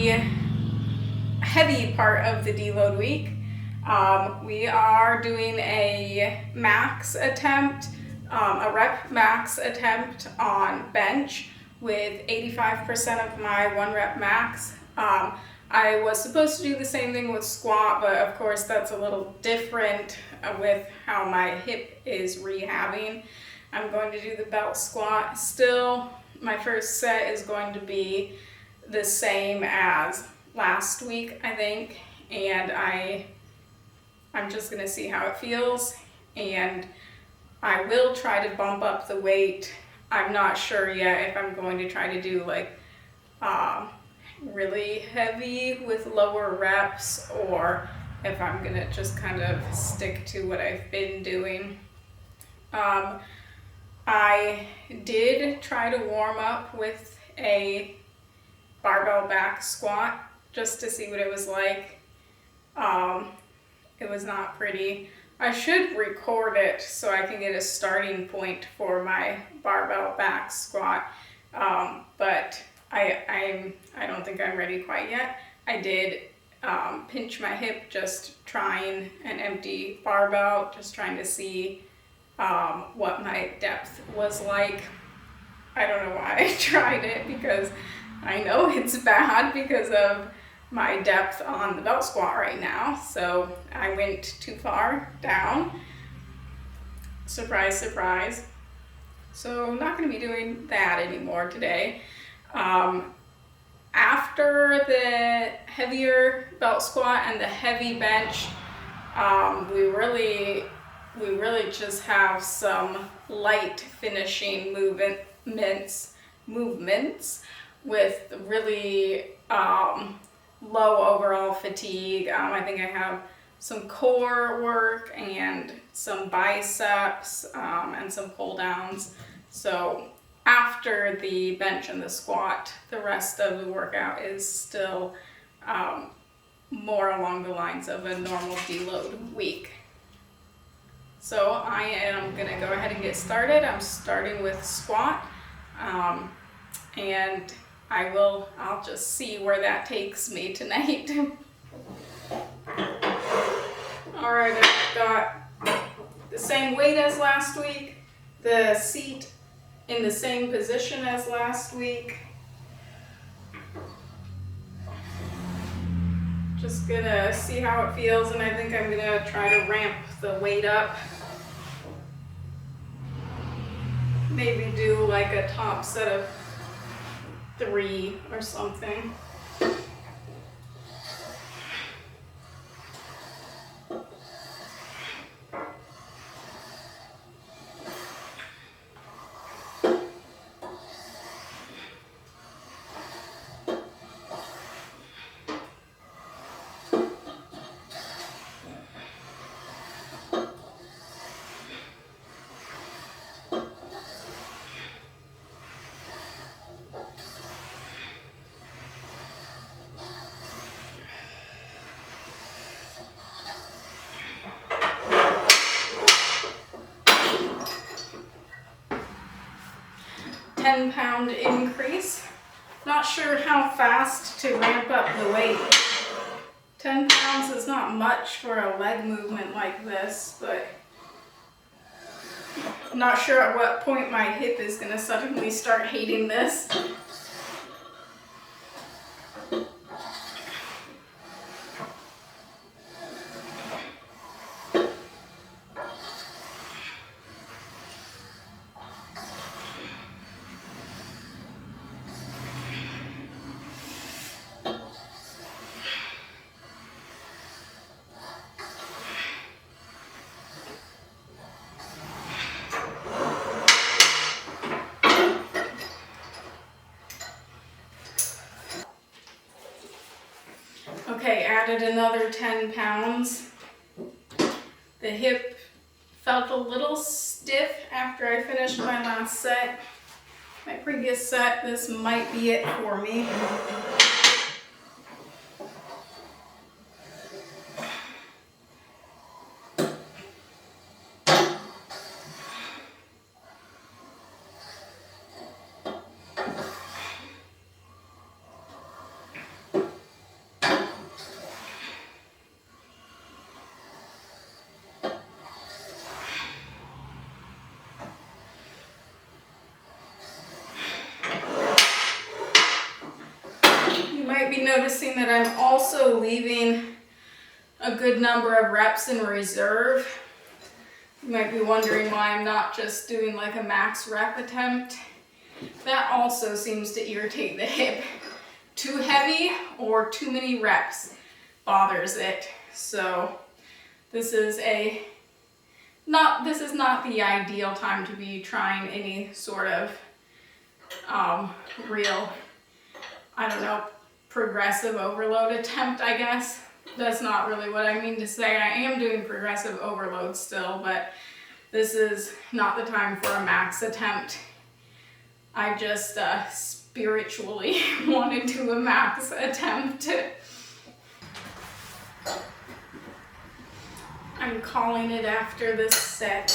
the heavy part of the deload week. We are doing a max attempt, a rep max attempt on bench with 85% of my 1 rep max. I was supposed to do the same thing with squat, but of course that's a little different with how my hip is rehabbing. I'm going to do the belt squat. Still, my first set is going to be the same as last week, I think, and I'm just gonna see how it feels, and I will try to bump up the weight. I'm not sure yet if I'm going to try to do like really heavy with lower reps, or if I'm gonna just kind of stick to what I've been doing. I did try to warm up with a barbell back squat just to see what it was like. It was not pretty. I should record it so I can get a starting point for my barbell back squat, but I don't think I'm ready quite yet. I did pinch my hip just trying an empty barbell, just trying to see what my depth was like. I don't know why I tried it, because I know it's bad because of my depth on the belt squat right now. So I went too far down. Surprise, surprise. So I'm not going to be doing that anymore today. After the heavier belt squat and the heavy bench, we really just have some light finishing movements with really low overall fatigue. I think I have some core work and some biceps and some pull downs. So after the bench and the squat, the rest of the workout is still more along the lines of a normal deload week. So I am gonna go ahead and get started. I'm starting with squat, and I'll just see where that takes me tonight. All right, I've got the same weight as last week, the seat in the same position as last week. Just gonna see how it feels, and I think I'm gonna try to ramp the weight up. Maybe do like a top set of 3 or something. £10 increase. Not sure how fast to ramp up the weight. 10 pounds is not much for a leg movement like this, but I'm not sure at what point my hip is going to suddenly start hating this. Okay, added another 10 pounds. The hip felt a little stiff after I finished my last set. My previous set, this might be it for me. noticing that I'm also leaving a good number of reps in reserve. You might be wondering why I'm not just doing like a max rep attempt. That also seems to irritate the hip. Too heavy or too many reps bothers it. So this is not the ideal time to be trying any sort of real, I don't know, progressive overload attempt, I guess. That's not really what I mean to say. I am doing progressive overload still, but this is not the time for a max attempt. I just spiritually want to do a max attempt. I'm calling it after this set,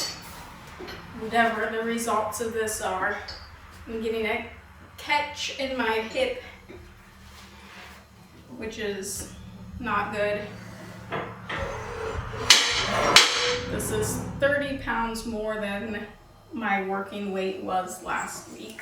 whatever the results of this are. I'm getting a catch in my hip, which is not good. This is 30 pounds more than my working weight was last week.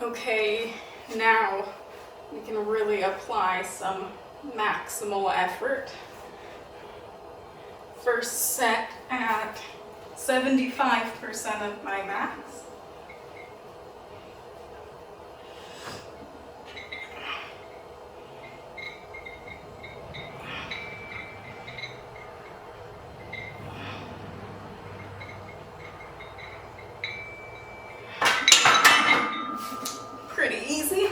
Okay, now we can really apply some maximal effort. First set at 75% of my max. Pretty easy.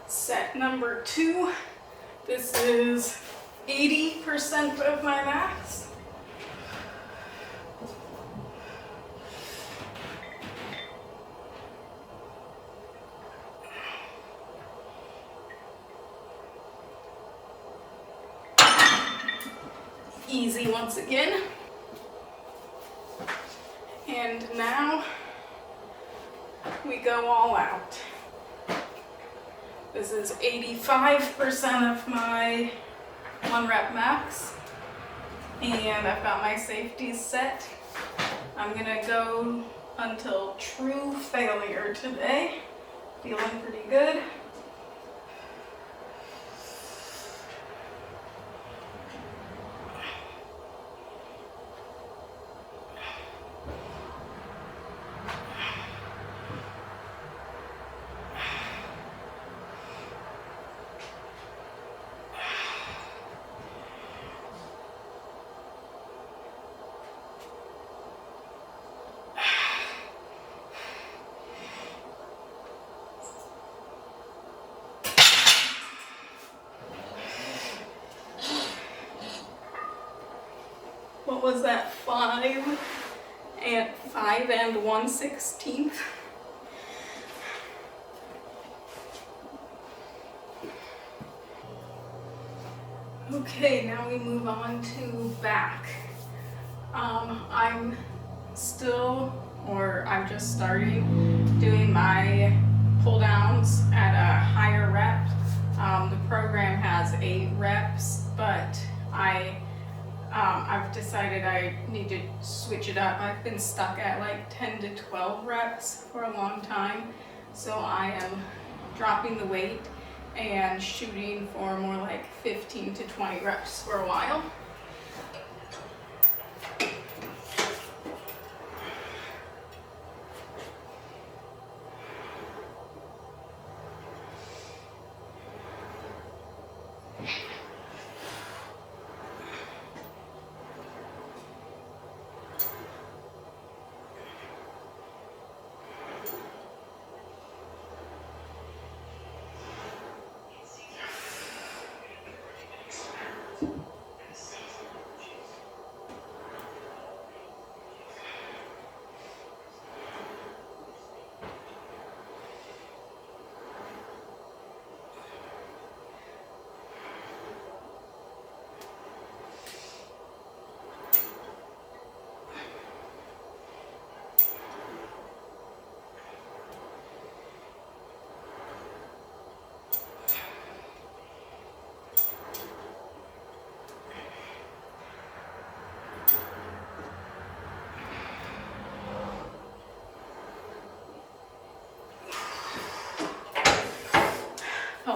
Set number 2. This is 80% of my max. Easy once again. And now we go all out. This is 85% of my 1 rep max. And I've got my safeties set. I'm gonna go until true failure today. Feeling pretty good. What was that? 5 and 1/16. Okay, now we move on to back. I'm still, or I'm just starting doing my pull downs at a higher rep. The program has 8 reps, but I've decided I need to switch it up. I've been stuck at like 10 to 12 reps for a long time, so I am dropping the weight and shooting for more like 15 to 20 reps for a while.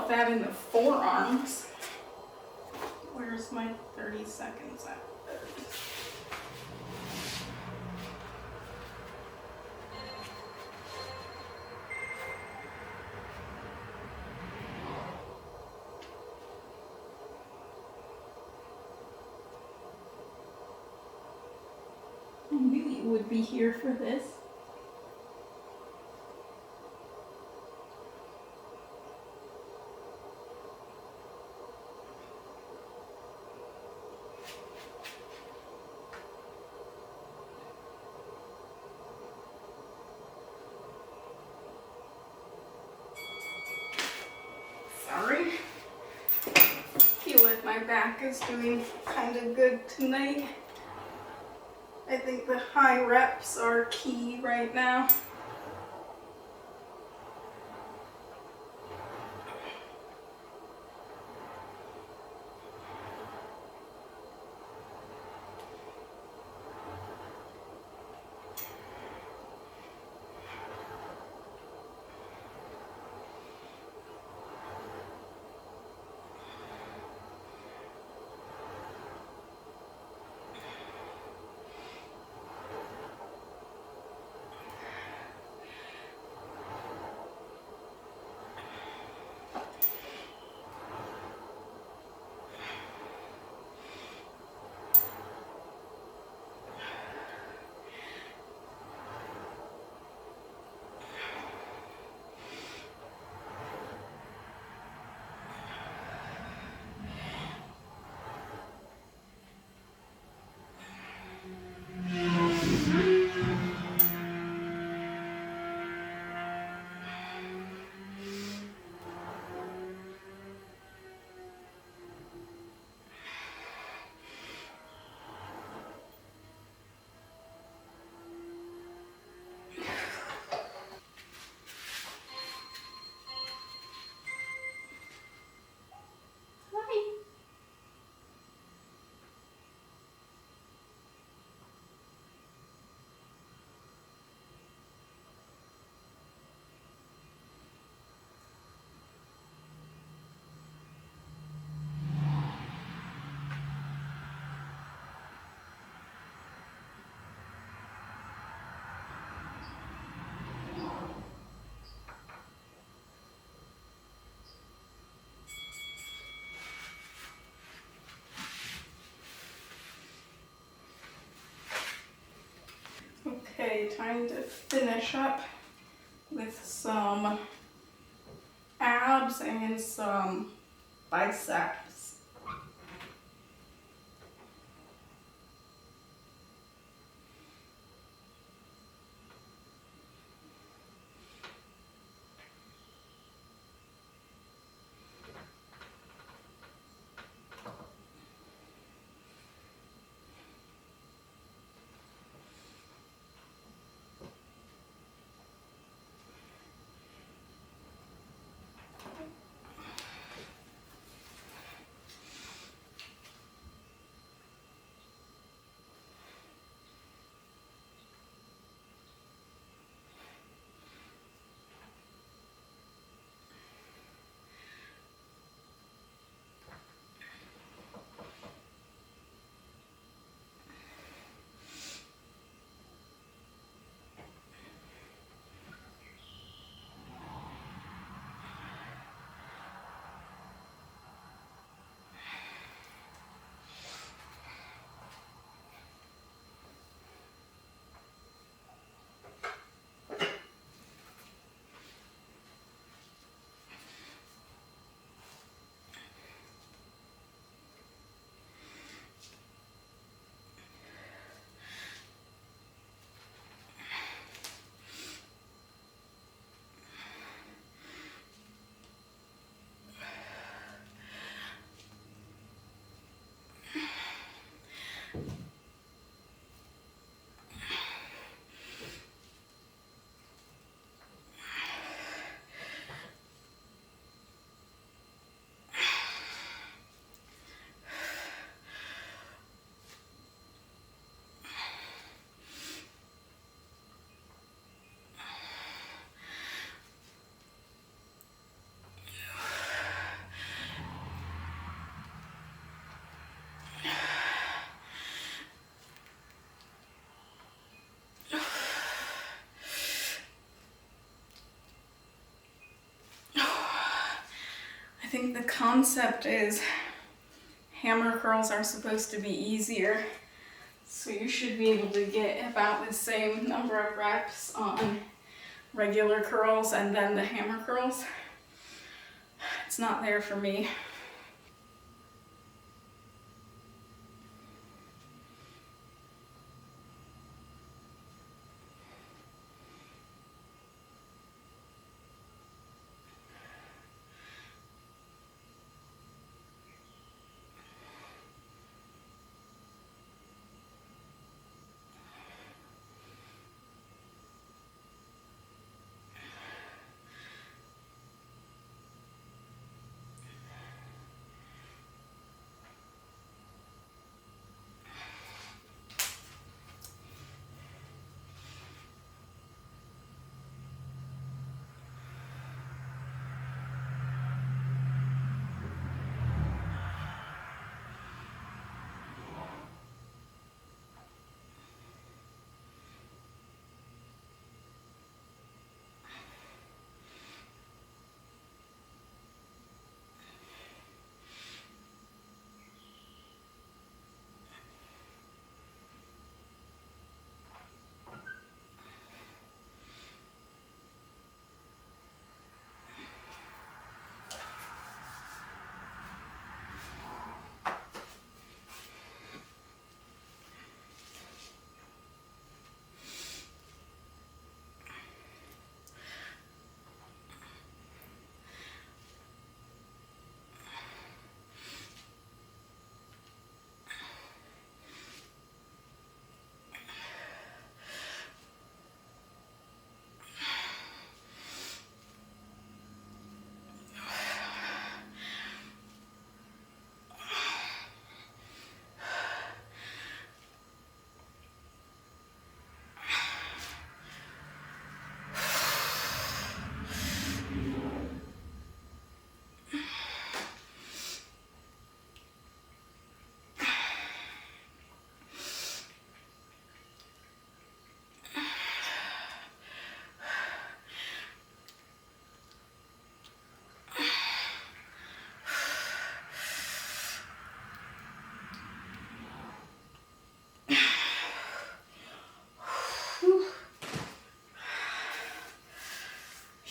about that in the forearms. Where's my 30 seconds at? I knew you would be here for this. Sorry. Feel like my back is doing kind of good tonight. I think the high reps are key right now. Okay, time to finish up with some abs and some biceps. think the concept is hammer curls are supposed to be easier. So you should be able to get about the same number of reps on regular curls and then the hammer curls. It's not there for me.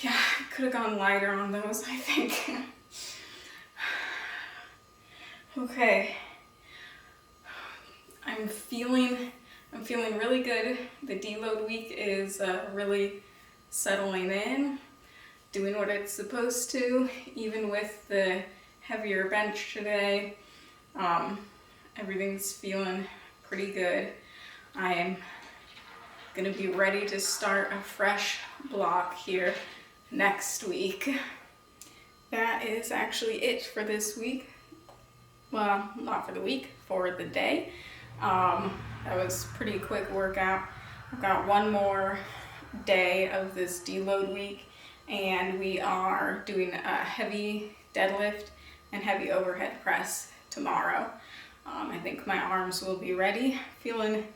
Yeah, I could have gone lighter on those, I think. Okay. I'm feeling really good. The deload week is really settling in, doing what it's supposed to, even with the heavier bench today. Everything's feeling pretty good. I am gonna be ready to start a fresh block here next week. That is actually it for this week. Well, not for the week, for the day. That was a pretty quick workout. I've got one more day of this deload week, and we are doing a heavy deadlift and heavy overhead press tomorrow. I think my arms will be ready. Feeling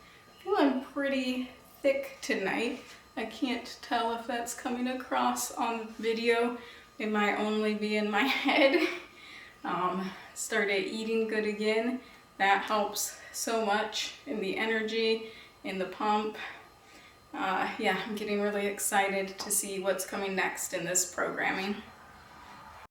pretty thick tonight. I can't tell if that's coming across on video. It might only be in my head. Started eating good again. That helps so much in the energy, in the pump. Yeah, I'm getting really excited to see what's coming next in this programming.